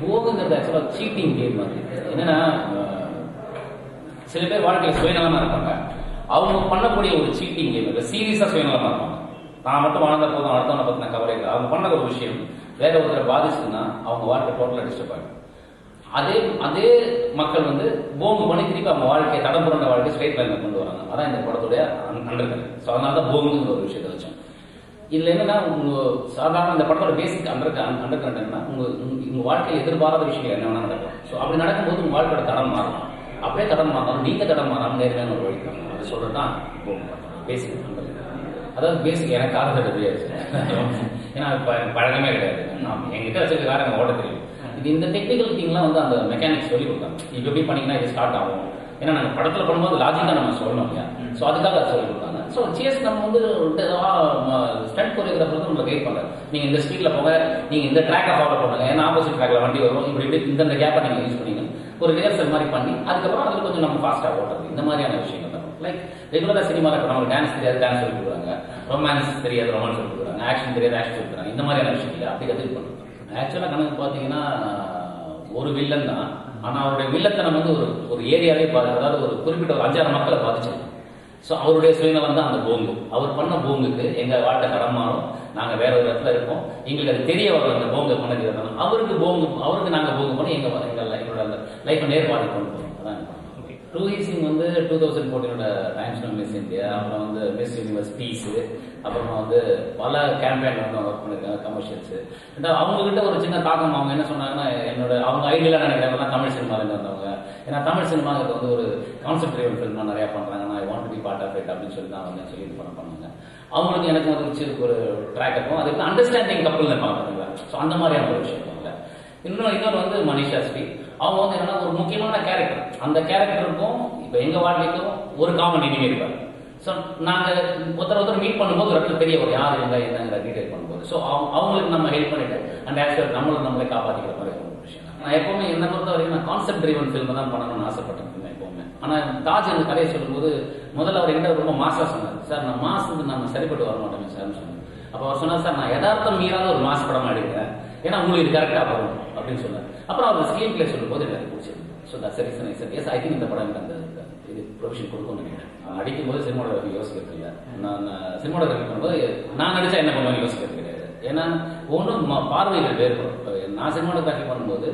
போகுங்கிறது ஆக்சுவலாக seating game மாதிரி. என்னன்னா சில பேர் வாழ்க்கையில் சுயநலமா இருப்பாங்க. அவங்க பண்ணக்கூடிய ஒரு சீட்டிங் கேம் இல்லை, சீரியஸா சுயநலமா இருப்பாங்க. நான் மட்டும் வாழ்ந்த போதும் அடுத்தவனை பத்தின கவலை இல்லை. அவங்க பண்ண ஒரு விஷயம் வேற ஒருத்தரை பாதிச்சுன்னா அவங்க வாழ்க்கை டோட்டலாக டிஸ்டர்ப் ஆகும். அதே மக்கள் வந்து போங்கு பண்ணி திருப்பி அவங்க வாழ்க்கையை தடம் புரண்ட வாழ்க்கை ஸ்ட்ரெயிட் லைன்ல கொண்டு வராங்க. அதான் இந்த படத்துடைய அண்டர்கன். ஸோ அதனால தான் போங்குங்கிற ஒரு விஷயத்தை வச்சோம். இதுல என்னன்னா சாதாரண இந்த படத்தோட பேசிக் அண்டர்கன் என்னன்னா உங்க வாழ்க்கையில் எதிர்பாராத விஷயங்கள் என்ன வேணா நடக்கும். ஸோ அப்படி நடக்கும்போது உங்க வாழ்க்கையோட தடம் மாறலாம். அப்படியே தடம் மாறலாம், நீங்க தடம் மாறாம நேர்மையான ஒரு வழி அது சொல்றதுதான் பேசிக் அண்டர்கன். அதாவது பேசிக் எனக்கு காரணம் தெரியாது, ஏன்னா பழக்கமே கிடையாது. என்கிட்ட வச்சிருக்க காரணம் ஓட தெரியும். இந்த டெக்னிக்கல் திங்லாம் வந்து அந்த மெக்கானிக்ஸ் சொல்லி கொடுத்தாங்க. இப்போ எப்படி பண்ணீங்கன்னா இது ஸ்டார்ட் ஆகும். ஏன்னா நாங்கள் படத்தில் பண்ணும்போது லாஜிக்காக நம்ம சொல்லணும் இல்லையா. ஸோ அதுக்காக அதை சொல்லி கொடுத்தாங்க. ஸோ சேஸ் நம்ம வந்து ஸ்டண்ட் கொரியோகிராஃபர் வந்து நம்மளை கைட் பண்ணுறாரு. நீங்கள் இந்த ஸ்பீடில் போங்க, நீங்கள் இந்த ட்ராக்கை ஃபாலோ பண்ணுங்க, ஏன்னா ஆப்போசிட் ட்ராக்ல வண்டி வரும், இப்படி இந்த கேப்பை நீங்கள் யூஸ் பண்ணீங்க ஒரு ரிஹர்சல் மாதிரி பண்ணி அதுக்கப்புறம் அதில் கொஞ்சம் நம்ம ஃபாஸ்ட்டாக ஓட்டுறது. இந்த மாதிரியான விஷயங்கள் தான் லைக் ரெகுலராக சினிமாவில் இப்போ நமக்கு டான்ஸ் தெரியாது டான்ஸ் சொல்லி கொடுக்குறாங்க, ரொமான்ஸ் தெரியாது ரொமான்ஸ் சொல்லி கொடுக்குறாங்க, ஆக்ஷன் தெரியாது ஆக்ஷன் சொல்லி கொடுக்குறாங்க. இந்த மாதிரியான விஷயங்கள் அப்படி கற்றுக்கு பண்ணுறோம். ஆக்சுவலாக கணக்கு பார்த்தீங்கன்னா ஒரு வில்லன் தான். ஆனால் அவருடைய வில்லத்தனம் வந்து ஒரு ஏரியாவே அதாவது ஒரு குறிப்பிட்ட ஒரு 5-6 மக்களை பாதிச்சிருக்கோம். ஸோ அவருடைய சுயநலம் தான் அந்த போங்கு. அவர் பண்ண போங்குக்கு எங்கள் வாழ்க்கை தடம் மாறும், நாங்கள் வேற ஒரு இடத்துல இருப்போம், எங்களுக்கு அது தெரிய வரும் அந்த போங்கை பண்ணது. அவருக்கு நாங்கள் போங்கு பண்ணி எங்களோட லைஃப்பை நேர்பாடு கொண்டு போகிறோம். அதான் ட்ரூஹி சிங் வந்து 2014 டைம்ஸ் நியூ மிஸ் இந்தியா, அப்புறம் வந்து மிஸ் யூனிவர்ஸ் பீஸ், அப்புறமா வந்து பல கேம்பெயின் வந்து ஒர்க் பண்ணியிருக்காங்க கமர்ஷியல்ஸ். அவங்க கிட்ட ஒரு சின்ன தாக்கம். அவங்க என்ன சொன்னாங்கன்னா அவங்க ஐடியெல்லாம் நினைக்கிறாங்க தமிழ் சினிமாலேருந்து வந்தவங்க. ஏன்னா தமிழ் சினிமாவுக்கு வந்து ஒரு கான்செப்ட் ட்ரைவன் ஃபில்ம்லாம் நிறையா பண்ணுறாங்க, நான் I want to be part of it அப்படின்னு சொல்லி தான் வந்து சொல்லி இது பண்ணாங்க. அவங்களுக்கு எனக்கு வந்து ஒரு ட்ராக் இருக்கும், அதுக்கு அண்டர்ஸ்டாண்டிங் கப்பல் தான் பார்க்குறாங்க. ஸோ அந்த மாதிரியான ஒரு விஷயம் இல்லை. இன்னொரு வந்து மனிஷா ஸ்ரீ. அவங்க வந்து என்னன்னா ஒரு முக்கியமான கேரக்டர். அந்த கேரக்டருக்கும் இப்போ எங்க வாழ்க்கைக்கும் ஒரு காமன் எனிமே இருப்பாரு. ஸோ நாங்கள் ஒருத்தர் மீட் பண்ணும்போது ஒரு இடத்துல தெரிய வரும் யார் இல்லை என்னங்கிற டீடைல் பண்ணும்போது. ஸோ அவங்களுக்கு நம்ம ஹெல்ப் பண்ணிட்டு அண்ட் ஆக்சுவல் நம்மளே காப்பாற்றிக்கிற மாதிரி ஒரு விஷயம். நான் எப்பவுமே என்ன பொறுத்த வரைக்கும் நான் கான்செப்ட் ட்ரைவன் ஃபில்ம் தான் பண்ணணும்னு ஆசைப்பட்டேன் எப்பவுமே. ஆனால் தாஜ் அந்த கதையை சொல்லும்போது முதல்ல அவர் எங்கிட்ட ரொம்ப மாசா சொன்னார், சார் நான் மாசு வந்து நம்ம சரிப்பட்டு வர மாட்டோமே சார்னு சொன்னார். அப்போ அவர் சொன்னார், சார் நான் யதார்த்தம் மீறாத ஒரு மாசு படம் எடுக்கிறேன், ஏன்னா உங்களுக்கு இது கரெக்டாக வரும் அப்படின்னு சொன்னார். அப்புறம் அவர் ஸ்கிரீன் பிளே சொல்லும் போது எனக்கு பிடிச்சிருக்கு. So that's reason sir yes I think இந்த படம் எனக்கு அந்த இது ப்ரொவிஷன் கொடுக்கும்னு நினைக்கிறேன். அடிக்கும் போது சினிமாடோகிராஃபி யோசிக்கிறது இல்லை. நான் சினிமாடோகிராஃபி பண்ணும்போது நான் நடிச்சா என்ன பண்ணுவேன் யோசிக்கிறது கிடையாது. ஏன்னா ஒன்றும் பார்வைகள் வேறுபடும். நான் சினிமாடோகிராஃபி பண்ணும்போது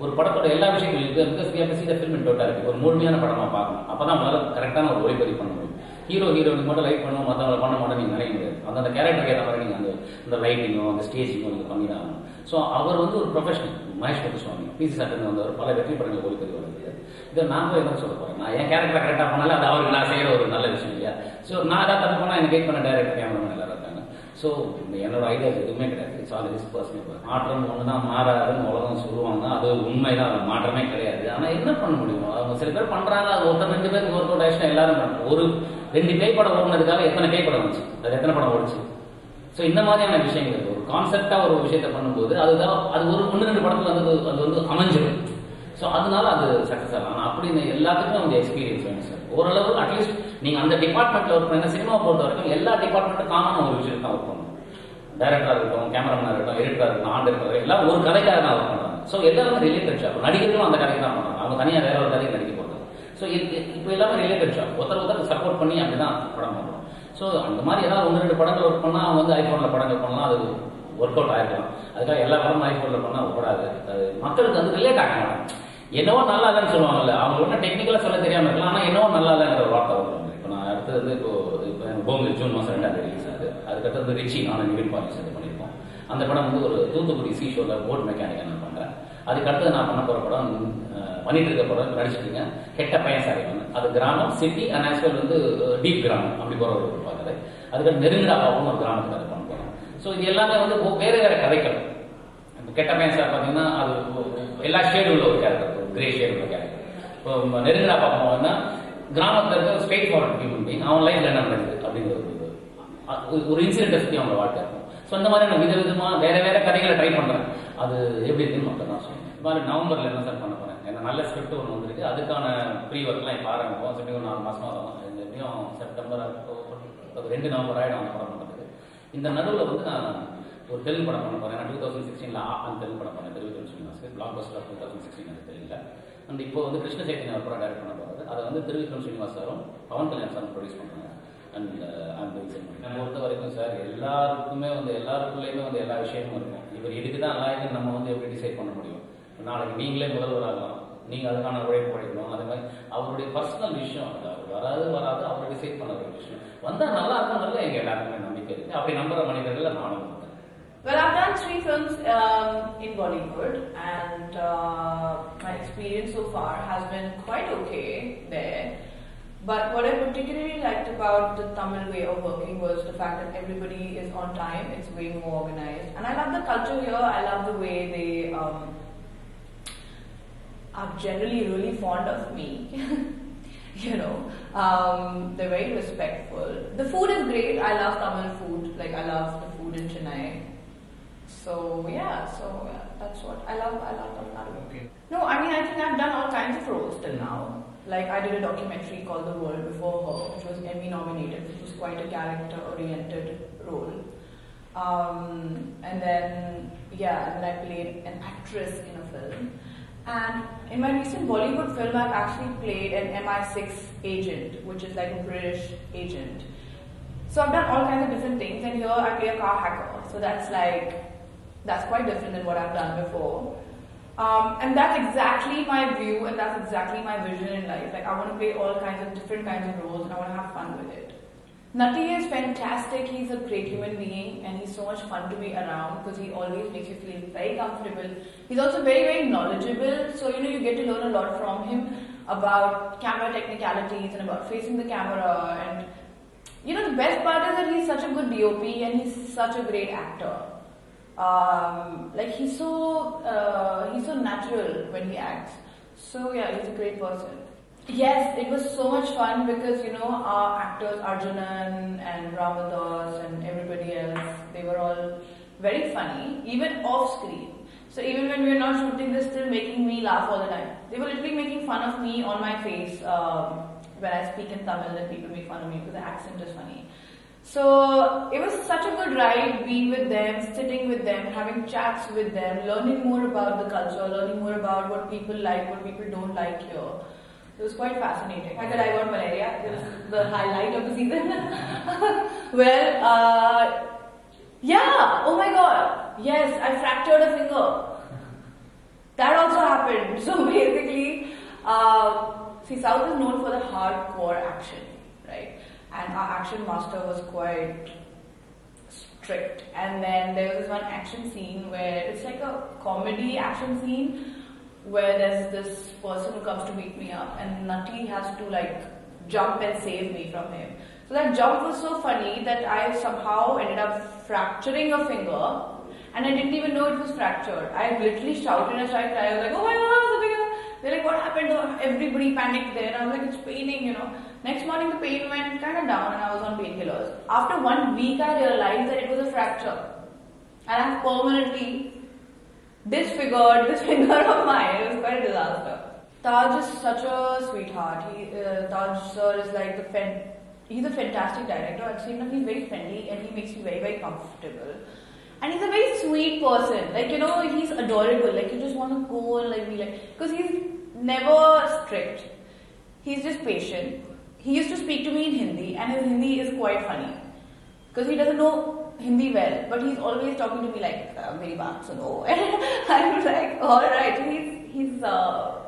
ஒரு படத்தோட எல்லா விஷயங்களும் ஒரு முழுமையான படமா பார்க்கணும். அப்பதான் முதல்ல கரெக்டான ஒரு ஒளிப்பதிவு பண்ண முடியும். ஹீரோயினுக்கு மட்டும் லைட் பண்ணுவோம், மற்றவங்களை பண்ண மாட்டோம் நீங்க நினைக்க முடியாது. அந்த கேரக்டருக்கு ஏற்ற மாதிரி நீங்க அந்த லைட்டிங்கோ அந்த ஸ்டேஜிங்கோ நீங்க பண்ணி தான் ஆகணும். ஸோ அவர் வந்து ஒரு ப்ரொஃபஷனல். மகேஷ் முத்துசுவாமி பிசி சாட்டில் வந்தவர், பல வெற்றி படங்கள் ஒளிப்பதிவு வருது. இதை நான் போய் என்ன சொல்ல போறேன், நான் என் கேரக்டரை கரெக்டாக பண்ணாலும் அது அவருக்கு நான் செய்யற ஒரு நல்ல விஷயம் இல்லையா. ஸோ நான் ஏதாவது தப்பு பண்ணா எனக்கு கைட் பண்ண டைரக்டர் கேமராமேன் எல்லாரும் இருக்காங்க. ஸோ என்னோட ஐடியா எதுவுமே கிடையாது. It's all this personal. மாற்றம் ஒன்று தான் மாறாதுன்னு உலகம் சொல்லுவாங்க, அது உண்மைதான், அது மாற்றமே கிடையாது. ஆனால் என்ன பண்ண முடியும், அவங்க சில பேர் பண்றாங்க, அது ஒருத்தர் 2 பேருக்கு ஒர்க் அவுட் ஆயிடுச்சுன்னா எல்லாரும் பண்ணுறாங்க. ஒரு 2 பேய் படம் ஓடுனதுக்காக எத்தனை பேய் படம் வந்துச்சு, அது எத்தனை படம் ஓடிச்சு. ஸோ இந்த மாதிரியான விஷயங்கள் ஒரு கான்செப்டா ஒரு விஷயத்த பண்ணும்போது அது ஒரு 1-2 படத்துல வந்து அது வந்து அமைஞ்சிடும். ஸோ அதனால அது சக்சஸ் ஆகலாம். ஆனால் அப்படின்னு எல்லாத்துக்குமே வந்து எக்ஸ்பீரியன்ஸ் வேணும் சார். ஓரளவு அட்லீஸ்ட் நீங்க அந்த டிபார்ட்மெண்ட்ல ஒர்க் பண்ண, சினிமா பொறுத்த வரைக்கும் எல்லா டிபார்ட்மெண்ட்டும் காமனான ஒரு விஷயத்தை தான் ஒர்க் பண்ணணும். டைரக்டரா இருக்கட்டும், கேமராமேனா இருக்கட்டும், எடிட்டரா இருக்கட்டும், ஆண்டு இருக்கிறது எல்லாம் ஒரு கதைக்காக தான் ஒர்க் பண்றாங்க. ஸோ எல்லாருமே ரிலேட்டட் ஷாப். நடிகர்களும் அந்த கதைக்கு தான் பண்றாங்க, அவங்க தனியாக வேற ஒரு கதைக்கு நடிக்க போறாங்க. ஸோ இப்போ எல்லாமே ரிலேட்டட் ஷாப், ஒருத்தர் சப்போர்ட் பண்ணி அப்படிதான் படம் பண்றோம். ஸோ அந்த மாதிரி ஏதாவது 1-2 படங்கள் ஒர்க் பண்ணா அவங்க வந்து ஐபோன்ல படங்கள் பண்ணலாம், அது ஒர்க் அவுட் ஆயிருக்கலாம். அதுக்காக எல்லா படமும் ஐபோன்ல பண்ணா ஓடாது. அது மக்களுக்கு வந்து ரிலேட் ஆக மாட்டாங்க. என்னவோ நல்லா இல்லைன்னு சொல்லுவாங்கல்ல, அவங்க ஒன்றும் டெக்னிக்கலா சொல்ல தெரியாம இருக்கலாம், ஆனால் என்னவோ நல்லா இல்லைங்கிற ஒரு வார்த்தை வருவாங்க. இப்போ நான் அடுத்தது இப்போ போங்கு ஜூன் மாதம் 2ஆம் தேதி ரிலீஸ் ஆகுது. அதுக்கடுத்தது ரிச்சி நானும் நிவின் பாலிஸ் அது பண்ணியிருக்கோம். அந்த படம் வந்து ஒரு தூத்துக்குடி சீஷோல போட் மெக்கானிக்கா நான் பண்றேன். அதுக்கடுத்து நான் பண்ண போற படம் பண்ணிட்டு இருக்க படம் நடிச்சிருக்கீங்க கெட்ட பையன் சாரி. அது கிராமம், சிட்டி அண்ட் ஆக்சுவல் வந்து டீப் கிராமம் அப்படி போற ஒரு பார்க்குறது. அதுக்கு நெருங்கடா பாப்போம் ஒரு கிராமத்துக்கு அதை பண்ண போறோம். ஸோ இது எல்லாமே வந்து வேற வேற கதைகள். கெட்ட பையன் சார் பார்த்தீங்கன்னா அது எல்லா ஷேடு உள்ள ஒரு கேரக்டர், கிரே ஷேடு உள்ள கேரக்டர். இப்போ நெருங்கடா பார்ப்போம்னா கிராமத்தில் இருக்க ஸ்ட்ரெயிட் ஃபார்வர்ட் பீப்புள் பீங் அவன் லைஃப்ல என்ன நடக்குது அப்படிங்கிற ஒரு இன்சிடென்ட் பற்றி அவங்க வாழ்க்கை இருக்கும். ஸோ இந்த மாதிரி நான் விதவிதமா வேற வேற கதைகளை ட்ரை பண்றேன். அது எப்படி இருக்குன்னு மக்கள் தான் சொல்லுவேன். இந்த மாதிரி நவம்பர்ல என்ன சார் பண்ண போறேன், ஏன்னா நல்ல ஸ்கிரிப்ட் ஒன்று வந்துருக்கு, அதுக்கான ப்ரீ ஒர்க்லாம் இப்போ ஆரம்பிப்போம். எப்படியும் 4 மாசமா வரும். எப்படியும் செப்டம்பர், அக்டோபர், 2 நவம்பர் ஆயிடும் அந்த படம் பண்ணுறதுக்கு. இந்த நடுவில் வந்து நான் ஒரு தெலுங்கு படம் பண்ண போகிறேன். நான் 2016 அந்த தெலுங்கு படம் பண்ணேன், Trivikram Srinivas, blockbuster of 2016 அந்த தெலுங்குல. அண்ட் இப்போ வந்து கிருஷ்ண சைத்தன்யா ஒரு படம் டைரக்ட் பண்ண போகிறது. அதை வந்து திருவிக்ரம் ஸ்ரீனிவாஸ் சாரும் பவன் கல்யாண் சாரும் ப்ரொடியூஸ் பண்ணுறாங்க. அண்ட் நம்ம பொறுத்த வரைக்கும் சார் எல்லாருக்குமே வந்து எல்லாருக்குள்ளேயுமே வந்து எல்லா விஷயமும் இருக்கும். இவர் இதுக்கு தான் லாயக்குன்னு நம்ம வந்து எப்படி டிசைட் பண்ண முடியும்? நாளைக்கு நீங்களே முதல்வர் ஆகலாம், நீங்கள் அதுக்கான உழைப்பு உழைக்கணும். அதே மாதிரி அவருடைய பர்சனல் விஷயம் அது, அவர் வராது அவர் டிசைட் பண்ண ஒரு விஷயம். வந்தால் நல்லா இருக்கும்ன்றதுல எங்கள் எல்லாருக்குமே நம்பிக்கை இருக்குது. அப்படி நம்புகிற மனிதர்கள் நானும் இருக்கேன். Well, I've done 3 films in Bollywood, and my experience so far has been quite okay there. But what I particularly liked about the Tamil way of working was the fact that everybody is on time, it's way more organized. And I love the culture here, I love the way they are generally really fond of me. You know, they're very respectful. The food is great, I love Tamil food, like I love the food in Chennai. So yeah, that's what I love Tamil Nadu. Okay. No, I mean, I think I've done all kinds of roles till now. Like I did a documentary called The World Before Her, which was Emmy nominated, which was quite a character-oriented role. And then I played an actress in a film. And in my recent Bollywood film, I've actually played an MI6 agent, which is like a British agent. So I've done all kinds of different things, and here I play a car hacker. So that's quite different than what I've done before. And that's exactly my view, and that's exactly my vision in life. Like I want to play all kinds of different kinds of roles, and I want to have fun with it. Nutty is fantastic. He's a great human being, and he's so much fun to be around because he always makes you feel very comfortable. He's also very, very knowledgeable, so you get to learn a lot from him about camera technicalities and about facing the camera. And the best part is that he's such a good DOP, and he's such a great actor. Like he's so natural when he acts. So yeah, he's a great person. Yes, it was so much fun because our actors Arjunan and Ramadas and everybody else, they were all very funny, even off screen. So even when we were not shooting, they're still making me laugh all the time. They were literally making fun of me on my face when I speak in Tamil, and people make fun of me because the accent is funny. So it was such a good ride being with them, sitting with them, having chats with them, learning more about the culture, learning more about what people like, what people don't like here. It was quite fascinating. I thought I got malaria. It was the highlight of the season. Well, yeah, oh my god, yes, I fractured a finger. That also happened. So basically, see, South is known for the hardcore action, right? And our action master was quite strict. And then there was this one action scene where it's like a comedy action scene where there's this person who comes to beat me up, and Nutty has to like jump and save me from him. So that jump was so funny that I somehow ended up fracturing a finger, and I didn't even know it was fractured. I literally shouted and started crying. I was like, oh my god, it's a finger. They're like, what happened? Everybody panicked there. I was like, it's paining, Next morning the pain went kind of down and I was on painkillers. After 1 week I realized that it was a fracture. And I've permanently disfigured this finger of mine. It was quite a disaster. Taj is such a sweetheart. Taj sir is like he's a fantastic director. I've seen him, he's very friendly and he makes you very, very comfortable. And he's a very sweet person. Like, he's adorable. Like, you just want to go and like be like, because he's never strict. He's just patient. He used to speak to me in Hindi, and his Hindi is quite funny. Because he doesn't know Hindi well, but he's always talking to me like, "Meri baat suno." And I'm like, alright, he's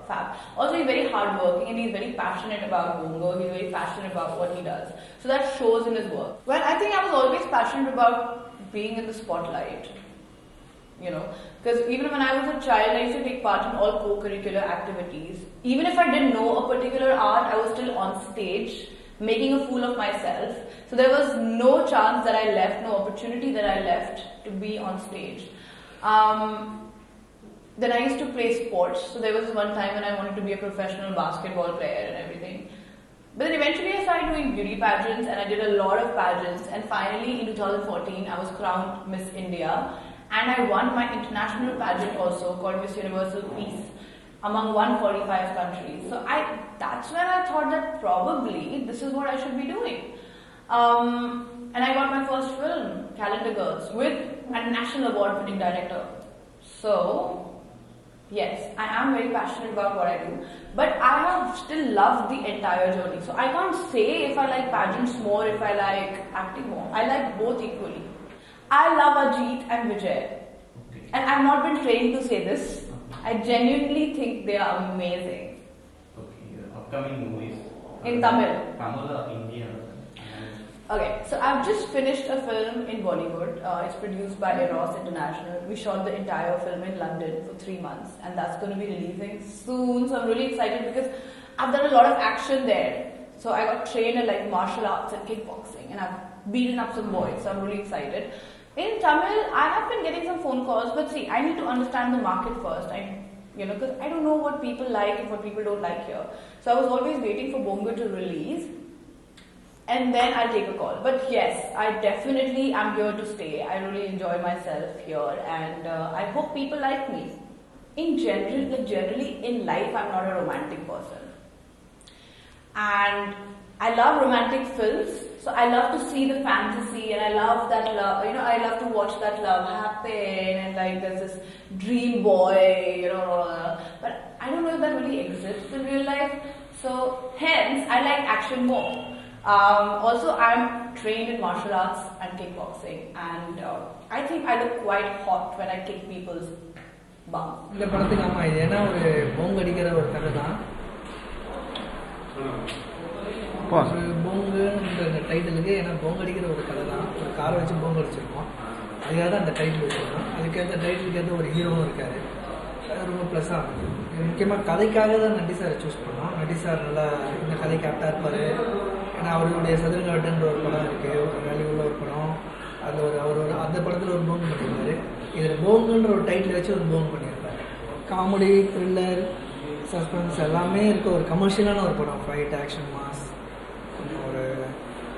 fab. Also, he's very hardworking and he's very passionate about Bongo. He's very passionate about what he does. So that shows in his work. Well, I think I was always passionate about being in the spotlight. Because even when I was a child, I used to take part in all co-curricular activities. Even if I didn't know a particular art, I was still on stage, making a fool of myself. So there was no chance that I left, no opportunity that I left to be on stage. Then I used to play sports. So there was one time when I wanted to be a professional basketball player and everything. But then eventually I started doing beauty pageants, and I did a lot of pageants. And finally in 2014, I was crowned Miss India. And I won my international pageant also called Miss Universal Peace among 145 countries. So that's when I thought that probably this is what I should be doing. And I got my first film, Calendar Girls, with a national award-winning director. So, yes, I am very passionate about what I do, but I have still loved the entire journey. So I can't say if I like pageants more, if I like acting more. I like both equally. I love Ajit and Vijay. And I've not been trained to say this. I genuinely think they are amazing. Okay, upcoming movies. In Tamil. Tamil or India? Okay, so I've just finished a film in Bollywood. It's produced by Eros International. We shot the entire film in London for 3 months, and that's going to be releasing soon. So I'm really excited because I've done a lot of action there. So I got trained in like martial arts and kickboxing, and I've beaten up some boys. So I'm really excited. In Tamil, I have been getting some phone calls, but see, I need to understand the market first. Because I don't know what people like and what people don't like here. So I was always waiting for Bonga to release. And then I'll take a call. But yes, I definitely am here to stay. I really enjoy myself here, and I hope people like me. In general, generally in life, I'm not a romantic person. And I love romantic films, so I love to see the fantasy, and I love that love, I love to watch that love happen, and like there's this dream boy, but I don't know if that really exists in real life, so hence I like action more. Also, I'm trained in martial arts and kickboxing, and I think I look quite hot when I kick people's bum. இந்த படத்துக்கு ஆமா இது ஏன்னா ஒரு போங்கு அடிக்கிற ஒரு கதை தான். போங்குன்ற டைட்டிலுக்கு ஏன்னா போங்கு அடிக்கிற ஒரு கதை தான். ஒரு காரை வச்சு போங்கு அடிச்சிருக்கோம். அதுக்காக தான் அந்த டைட்டில் வச்சுருக்கோம். அதுக்கேற்ற டைட்டிலுக்கு ஏற்ற ஒரு ஹீரோவும் இருக்காரு. அது ரொம்ப ப்ளஸ்ஸாக இருந்துச்சு. முக்கியமாக கதைக்காக தான் நட்டி சாரை சூஸ் பண்ணோம். நட்டி சார் நல்லா இந்த கதைக்கு ஆப்டாக இருப்பார். ஏன்னா அவருடைய சதுரங்காட்டுன்ற ஒரு படம் இருக்குது, ஒரு வேல்யூ உள்ள ஒரு படம். அதில் அவர் அந்த படத்தில் ஒரு போங்கு பண்ணியிருப்பார். இதில் போங்குன்ற ஒரு டைட்டில் வச்சு ஒரு போங்கு பண்ணியிருப்பார். காமெடி, த்ரில்லர், சஸ்பென்ஸ் எல்லாமே இருக்க ஒரு கமர்ஷியலான ஒரு படம். Fight, action, mass. ஒரு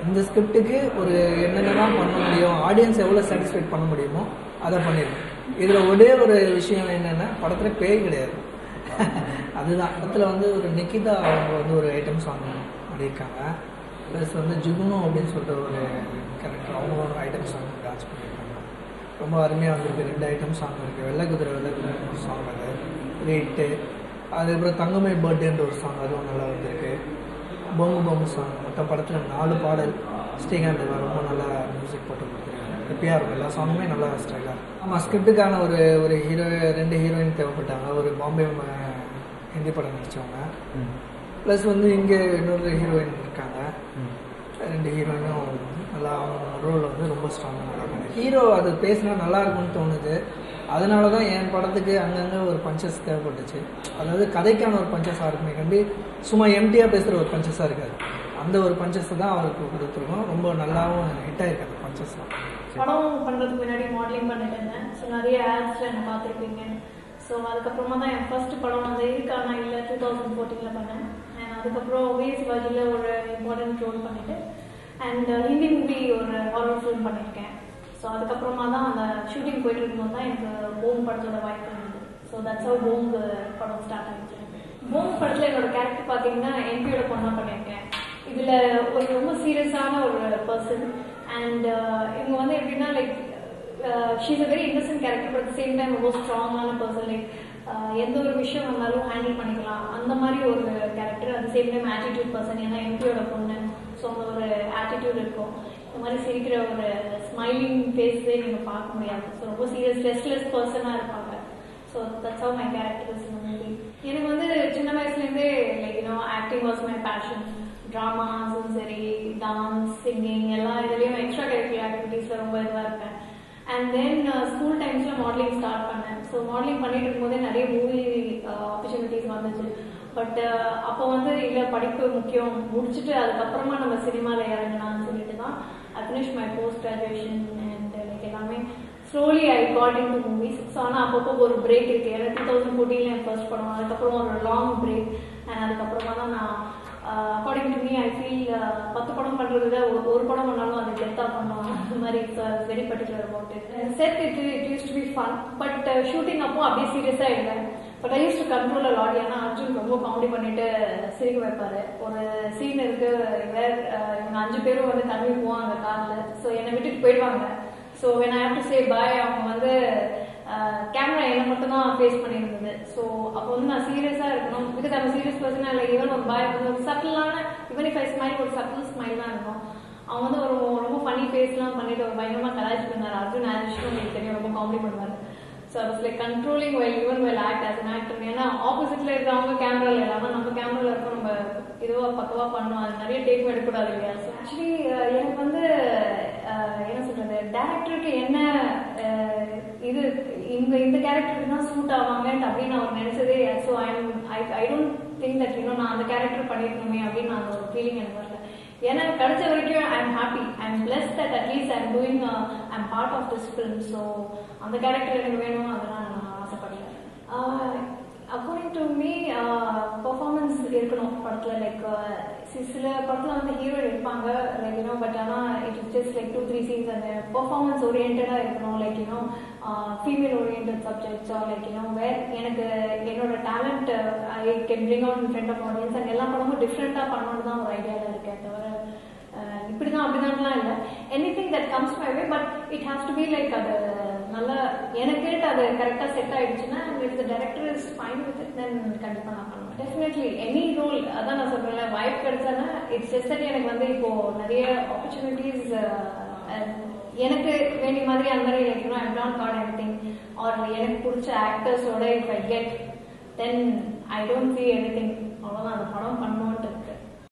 இந்த ஸ்கிரிப்டுக்கு ஒரு என்னென்னலாம் பண்ண முடியும், ஆடியன்ஸ் எவ்வளோ சாட்டிஸ்ஃபைட் பண்ண முடியுமோ அதை பண்ணியிருக்கோம். இதில் ஒரே ஒரு விஷயம் என்னென்னா படத்தில் பேய் கிடையாது. அதுதான் படத்தில் ஒரு நிக்கிதா அவங்க ஒரு ஐட்டம் சாங் பண்ணியிருக்காங்க. ப்ளஸ் ஜுகுனோ அப்படின்னு சொல்லிட்டு ஒரு கேரக்டர் அவங்க ஒரு ஐட்டம் சாங் டான்ஸ் பண்ணியிருக்காங்க. ரொம்ப அருமையாக வந்திருக்கு. 2 ஐட்டம் சாங் இருக்குது. வெள்ளை குதிரை ஒரு சாங், அது ரேட்டு. அதுக்கப்புறம் தங்கமே பர்த்டேன்ற ஒரு சாங், அதுவும் நல்லா வந்திருக்கு. பொம்மை பொம்மை சாங் மொத்தம் படத்தில் 4 பாடல். ஸ்ரீகாந்த் ரொம்ப நல்லா மியூசிக் போட்டு கொடுத்துருக்காங்க. ஹாப்பியாக இருக்கும். எல்லா சாங்குமே நல்லா ஸ்டைலாக. ஆமாம், ஸ்கிரிப்டுக்கான ஒரு ஹீரோ 2 ஹீரோயின் தேவைப்பட்டாங்க. ஒரு பாம்பே ஹிந்தி படம் நடித்தவங்க. ப்ளஸ் இங்கே இன்னொரு ஹீரோயின் இருக்காங்க. 2 ஹீரோயினும் நல்லா அவங்க ரோலில் ரொம்ப ஸ்ட்ராங்காக நடிப்பாங்க. ஹீரோ அது பேசினா நல்லா இருக்கும்னு தோணுது. அதனால தான் என் படத்துக்கு அங்கங்கே ஒரு பஞ்சஸ் தேவைப்பட்டுச்சு. அதாவது கதைக்கான ஒரு பஞ்சஸாக இருக்குமே கண்டி சும்மா எம்டியாக பேசுகிற ஒரு பஞ்சஸாக இருக்காது. அந்த ஒரு பஞ்சஸை தான் அவருக்கு கொடுத்துருக்கோம். ரொம்ப நல்லாவும் ஹிட் ஆகிருக்கு அந்த பஞ்சஸ்லாம். படம் பண்ணுறதுக்கு முன்னாடி மாடலிங் பண்ணிட்டு இருந்தேன். ஸோ நிறைய ஆட்ஸில் என்ன பார்த்துருப்பீங்க. ஸோ அதுக்கப்புறமா தான் என் ஃபர்ஸ்ட் படம் இருக்கானா இல்லை 2014 பண்ணேன். அண்ட் அதுக்கப்புறம் வீர் சிவாஜியில் ஒரு இம்பார்ட்டன்ட் ரோல் பண்ணிவிட்டு அண்ட் ஹிந்தி மூவி ஒரு ஹாரர் ஃபிலிம் பண்ணியிருக்கேன். ஸோ அதுக்கப்புறமா தான் அந்த ஷூட்டிங் போயிட்டு இருக்கும்போது தான் எனக்கு போம் படத்தோட வாய்ப்பு இருந்தது. ஸோ தட்ஸ் ஹவ் போம் படம் ஸ்டார்ட் ஆகிடுச்சு. போம் படத்தில் என்னோட கேரக்டர் பார்த்தீங்கன்னா எம்பியோட பொண்ணா பண்ணியிருக்கேன். இதில் ஒரு ரொம்ப சீரியஸான ஒரு பர்சன். அண்ட் இவங்க எப்படின்னா like she's a very Innocent character, but same time ரொம்ப ஸ்ட்ராங்கான பர்சன். லைக் எந்த ஒரு விஷயம் வந்தாலும் ஹேண்டில் பண்ணிக்கலாம் அந்த மாதிரி ஒரு character. At same time attitude person. ஏன்னா எம்பியோட பொண்ணு, ஸோ அந்த ஒரு ஆட்டிடியூட் இருக்கும். இந்த மாதிரி சிரிக்கிற ஒரு ஸ்மைலிங் ஃபேஸே நீங்கள் பார்க்க முடியாது. ஸோ ரொம்ப சீரியஸ் ரெஸ்ட்லெஸ் பர்சனாக இருப்பாங்க. So that's how my character is in the movie. எனக்கு சின்ன வயசுலேருந்தே like acting was my passion. ட்ராமாஸும் சரி, டான்ஸ், சிங்கிங் எல்லா இதுலேயும் எக்ஸ்ட்ரா கரிக்குலர் ஆக்டிவிட்டீஸில் ரொம்ப இதுவாக இருப்பேன். அண்ட் தென் ஸ்கூல் டைம்ஸில் மாடலிங் ஸ்டார்ட் பண்ணேன். ஸோ மாடலிங் பண்ணிட்டு இருக்கும்போதே நிறைய மூவி ஆப்பர்ச்சுனிட்டிஸ் வந்துச்சு. பட் அப்போ இல்லை படிப்பு முக்கியம், முடிச்சுட்டு அதுக்கப்புறமா நம்ம சினிமாவில் இறங்கலாம்னு சொல்லிட்டு தான் I finish my post graduation and like எல்லாமே slowly I got into movies. So ஆனால் அப்பப்போ ஒரு பிரேக் இருக்குது. ஏன்னா 2014 என் ஃபர்ஸ்ட் படம், அதுக்கப்புறம் ஒரு லாங் பிரேக். அண்ட் அதுக்கப்புறமா தான் நான் according to me I feel 10 படம் பண்ணுறத ஒரு படம் பண்ணாலும் அது டெத்தாக பண்ணுவோம். அந்த மாதிரி it's very particular about it. Set it use to be fun. But shooting அப்போ அப்படியே சீரியஸாக இல்லை. But I use to control lot. ஏன்னா அர்ஜுன் ரொம்ப காமெடி பண்ணிட்டு சிரிக்க வைப்பாரு. ஒரு சீன் இருக்கு வேர் இவங்க 5 பேரும் வந்து கிளம்பி போவாங்க கார்ல. ஸோ என்னை விட்டுட்டு போயிடுவாங்க. So when I have to say bye, அவங்க வந்து கேமரா என்ன மட்டும் தான் ஃபேஸ் பண்ணியிருந்தது. ஸோ அப்போ வந்து நான் சீரியஸா இருக்கணும். Because I'm a serious person. இல்லை ஈவன் ஒரு பாய் வந்து ஒரு சட்டிலான ஈவன் இஃப் ஐ ஸ்மைல் ஒரு சட்டில் ஸ்மைல் தான் இருக்கும். அவங்க வந்து ஒரு ரொம்ப ஃபன்னி ஃபேஸ்லாம் பண்ணிட்டு ஒரு பயங்கரமா கலாய்ச்சி பண்ணாரு. அர்ஜுன் ஆக்சுவலி உங்களுக்கு தெரியும் ரொம்ப காமெடி பண்ணுவாரு. So I was like controlling while even while act as an actor. ஏன்னா ஆப்போசிட்ல இருக்கிறவங்க கேமரால இல்லாம நம்ம கேமரால இருக்க நம்ம இதுவா பக்கவா பண்ணோம். அது நிறைய டேக் எடுக்கூடாது இல்லையா. ஸோ ஆக்சுவலி எனக்கு வந்து என்ன சொல்றது, டேரக்டருக்கு என்ன இது இந்த கேரக்டருக்கு தான் சூட் ஆவாங்கன்ட்டு அப்படின்னு நான் அவர் நினைச்சதே. So I don't think that நான் அந்த கேரக்டர் பண்ணிருக்கணுமே அப்படின்னு அந்த ஒரு ஃபீலிங் எனக்கு வரல. ஏன்னா கிடைச்ச வரைக்கும் I am happy. I am blessed that at least I am doing I am part of this film. So அந்த கேரக்டர் எனக்கு வேணும், அதெல்லாம் நான் ஆசைப்படல. அக்கார்டிங் டு மீ பெர்ஃபார்மன்ஸ் இருக்கணும் படத்துல. லைக் சில படத்துல வந்து ஹீரோ எடுப்பாங்க லைக் பட் ஆனால் it is just like 2-3 scenes அந்த பெர்ஃபார்மன்ஸ் ஓரியன்டா இருக்கணும். Like female orient subjects or like where எனக்கு என்னோட talent I can bring out in front of audience. And எல்லா படமும் டிஃப்ரெண்டா பண்ணணும்னு தான் ஒரு ஐடியாவில் இருக்கேன். தவிர இப்படிதான் அப்படிதான்லாம் இல்லை. Anything that comes my way, but it has to be like அது நல்லா எனக்கு அது கரெக்டாக செட் ஆயிடுச்சுன்னா if the director is fine with it then கண்டிப்பாக நான் பண்ணுவேன். Definitely any role. அதான் நான் சொல்றேன்ல, வாய்ப்பு கிடைச்சானா இட்ஸ் ஜஸ்ட் தட் எனக்கு வந்து இப்போ நிறைய ஆப்பர்ச்சுனிட்டிஸ் எனக்கு வேண்டிய மாதிரி அந்த மாதிரி like I not got anything or எனக்கு பிடிச்ச ஆக்டர்ஸோட if I get then I don't see anything. அவ்வளோதான் அந்த படம் பண்ணணுன்ட்டு